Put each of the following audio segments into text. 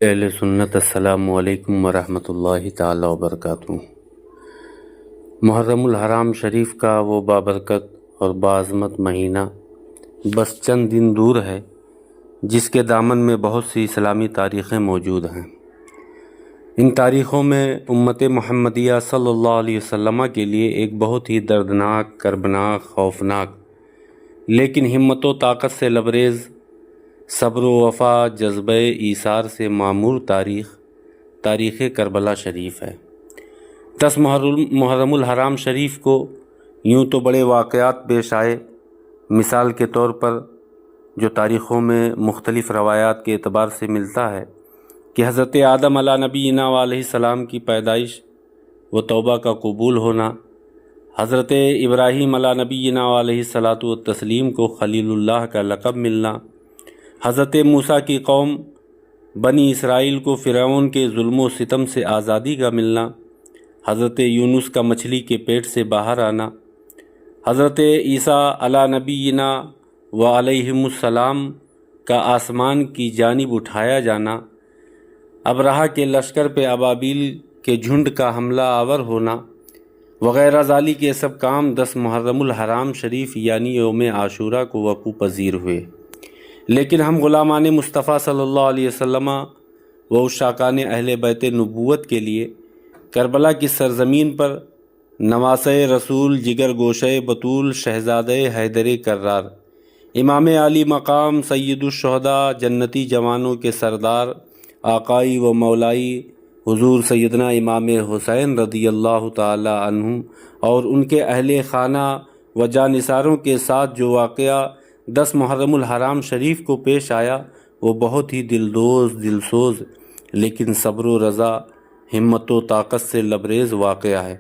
اہل سنت السلام علیکم ورحمۃ اللہ تعالی وبرکاتہ۔ محرم الحرام شریف کا وہ بابرکت اور باعظمت مہینہ بس چند دن دور ہے جس کے دامن میں بہت سی اسلامی تاریخیں موجود ہیں۔ ان تاریخوں میں امت محمدیہ صلی اللہ علیہ وسلم کے لیے ایک بہت ہی دردناک، کربناک، خوفناک لیکن ہمت و طاقت سے لبریز، صبر و وفا، جذبہ ایثار سے معمور تاریخ کربلا شریف ہے۔ 10 محرم الحرام شریف کو یوں تو بڑے واقعات پیش آئے، مثال کے طور پر جو تاریخوں میں مختلف روایات کے اعتبار سے ملتا ہے کہ حضرت آدم علیہ نبینا علیہ السلام کی پیدائش و توبہ کا قبول ہونا، حضرت ابراہیم علیہ نبینا علیہ الصلاۃ والتسلیم کو خلیل اللہ کا لقب ملنا، حضرت موسیٰ کی قوم بنی اسرائیل کو فرعون کے ظلم و ستم سے آزادی کا ملنا، حضرت یونس کا مچھلی کے پیٹ سے باہر آنا، حضرت عیسیٰ علیہ نبینا و علیہم السلام کا آسمان کی جانب اٹھایا جانا، ابرہہ کے لشکر پہ ابابیل کے جھنڈ کا حملہ آور ہونا وغیرہ ذالک یہ سب کام 10 محرم الحرام شریف یعنی یوم عاشورہ کو وقوع پذیر ہوئے۔ لیکن ہم غلامان مصطفیٰ صلی اللہ علیہ وسلم و عشاقان اہل بیت نبوت کے لیے کربلا کی سرزمین پر نواسہ رسول، جگر گوشہ بطول، شہزادہ حیدر کرار، امام علی مقام، سید الشہداء، جنتی جوانوں کے سردار، آقائی و مولائی حضور سیدنا امام حسین رضی اللہ تعالی عنہ اور ان کے اہل خانہ و جانثاروں کے ساتھ جو واقعہ 10 محرم الحرام شریف کو پیش آیا وہ بہت ہی دلسوز لیکن صبر و رضا، ہمت و طاقت سے لبریز واقعہ ہے۔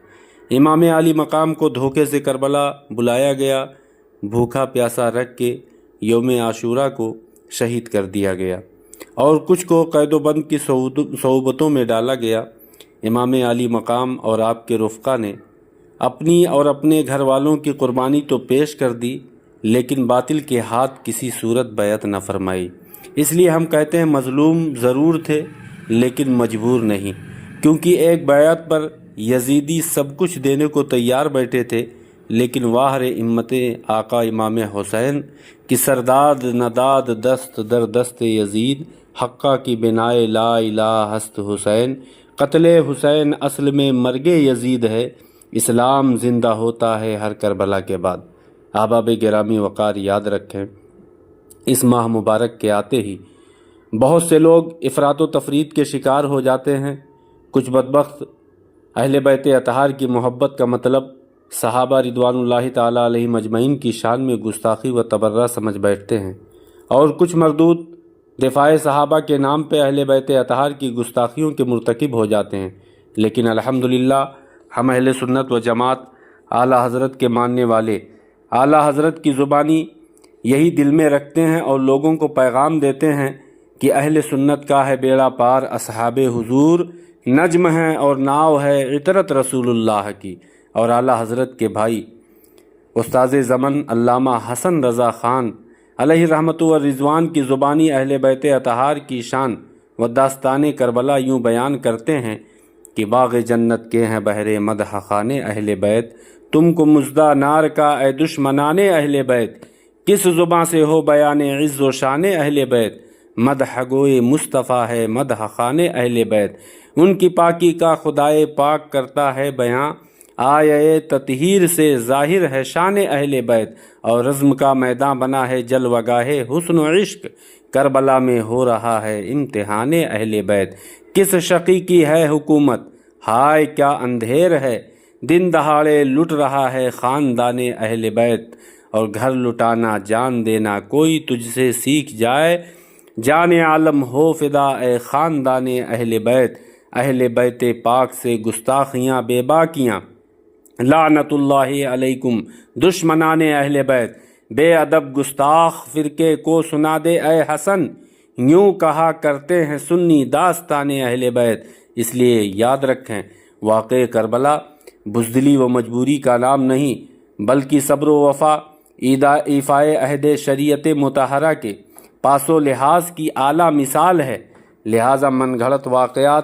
امام علی مقام کو دھوکے سے کربلا بلایا گیا، بھوکا پیاسا رکھ کے یوم عاشورہ کو شہید کر دیا گیا اور کچھ کو قید و بند کی صعوبتوں میں ڈالا گیا۔ امام علی مقام اور آپ کے رفقا نے اپنی اور اپنے گھر والوں کی قربانی تو پیش کر دی لیکن باطل کے ہاتھ کسی صورت بیعت نہ فرمائی۔ اس لیے ہم کہتے ہیں مظلوم ضرور تھے لیکن مجبور نہیں، کیونکہ ایک بیعت پر یزیدی سب کچھ دینے کو تیار بیٹھے تھے لیکن واہر امت آقا امام حسین کی سرداد نداد دست در دست یزید، حقہ کی بنائے لا الہ ہست حسین، قتل حسین اصل میں مرگ یزید ہے، اسلام زندہ ہوتا ہے ہر کربلا کے بعد۔ احباب گرامی وقار یاد رکھیں، اس ماہ مبارک کے آتے ہی بہت سے لوگ افراط و تفریط کے شکار ہو جاتے ہیں۔ کچھ بدبخت اہل بیت اطہار کی محبت کا مطلب صحابہ رضوان اللہ تعالیٰ علیہم اجمعین کی شان میں گستاخی و تبرہ سمجھ بیٹھتے ہیں، اور کچھ مردود دفاع صحابہ کے نام پہ اہل بیت اطہار کی گستاخیوں کے مرتکب ہو جاتے ہیں۔ لیکن الحمدللہ ہم اہل سنت و جماعت اعلیٰ حضرت کے ماننے والے اعلیٰ حضرت کی زبانی یہی دل میں رکھتے ہیں اور لوگوں کو پیغام دیتے ہیں کہ اہل سنت کا ہے بیڑا پار، اصحاب حضور نجم ہیں اور ناؤ ہے عطرت رسول اللہ کی۔ اور اعلیٰ حضرت کے بھائی استاذ زمن علامہ حسن رضا خان علیہ رحمت و رضوان کی زبانی اہل بیت اطہار کی شان و داستان کربلا یوں بیان کرتے ہیں کہ باغ جنت کے ہیں بہر مدح خان اہل بیت، تم کو مژدہ نار کا اے دشمنان اہل بیت، کس زباں سے ہو بیان عز و شان اہل بیت، مدح گوئے مصطفیٰ ہے مدح خان اہل بیت، ان کی پاکی کا خدائے پاک کرتا ہے بیاں، آیے تطہیر سے ظاہر ہے شان اہل بیت، اور رزم کا میدان بنا ہے جلوہ گاہ حسن و عشق، کربلا میں ہو رہا ہے امتحان اہل بیت، کس شقی کی ہے حکومت، ہائے کیا اندھیر ہے، دن دہاڑے لٹ رہا ہے خاندان اہل بیت، اور گھر لٹانا جان دینا کوئی تجھ سے سیکھ جائے، جان عالم ہو فدا اے خاندان اہل بیت، اہل بیت پاک سے گستاخیاں بے باکیاں، لعنت اللہ علیکم دشمنان اہل بیت، بے ادب گستاخ فرقے کو سنا دے اے حسن، یوں کہا کرتے ہیں سنی داستان اہل بیت۔ اس لیے یاد رکھیں واقع کربلا بزدلی و مجبوری کا نام نہیں بلکہ صبر و وفا، ایفائے عہد شریعت مطہرہ کے پاس و لحاظ کی اعلیٰ مثال ہے۔ لہٰذا من گھڑت واقعات،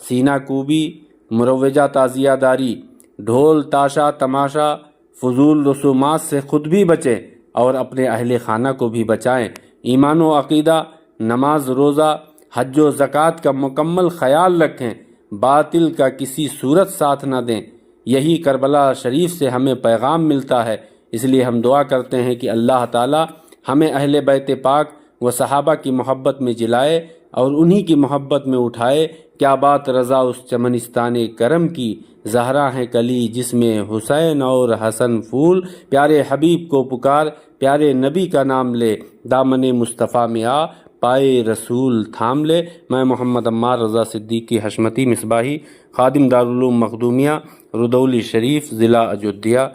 سینہ کوبی، مروجہ تعزیہ داری، ڈھول تاشا تماشا، فضول رسومات سے خود بھی بچیں اور اپنے اہل خانہ کو بھی بچائیں۔ ایمان و عقیدہ، نماز روزہ، حج و زکوٰۃ کا مکمل خیال رکھیں، باطل کا کسی صورت ساتھ نہ دیں۔ یہی کربلا شریف سے ہمیں پیغام ملتا ہے، اس لیے ہم دعا کرتے ہیں کہ اللہ تعالی ہمیں اہل بیت پاک و صحابہ کی محبت میں جلائے اور انہی کی محبت میں اٹھائے۔ کیا بات رضا اس چمنستان کرم کی، زہرا ہے کلی جس میں حسین اور حسن پھول۔ پیارے حبیب کو پکار، پیارے نبی کا نام لے، دامن مصطفیٰ میں آ، پائے رسول تھام لے۔ میں محمد عمار رضا صدیقی حشمتی مصباحی، خادم دارالعلوم مخدومیہ، رودولی شریف، ضلع اجودھیا۔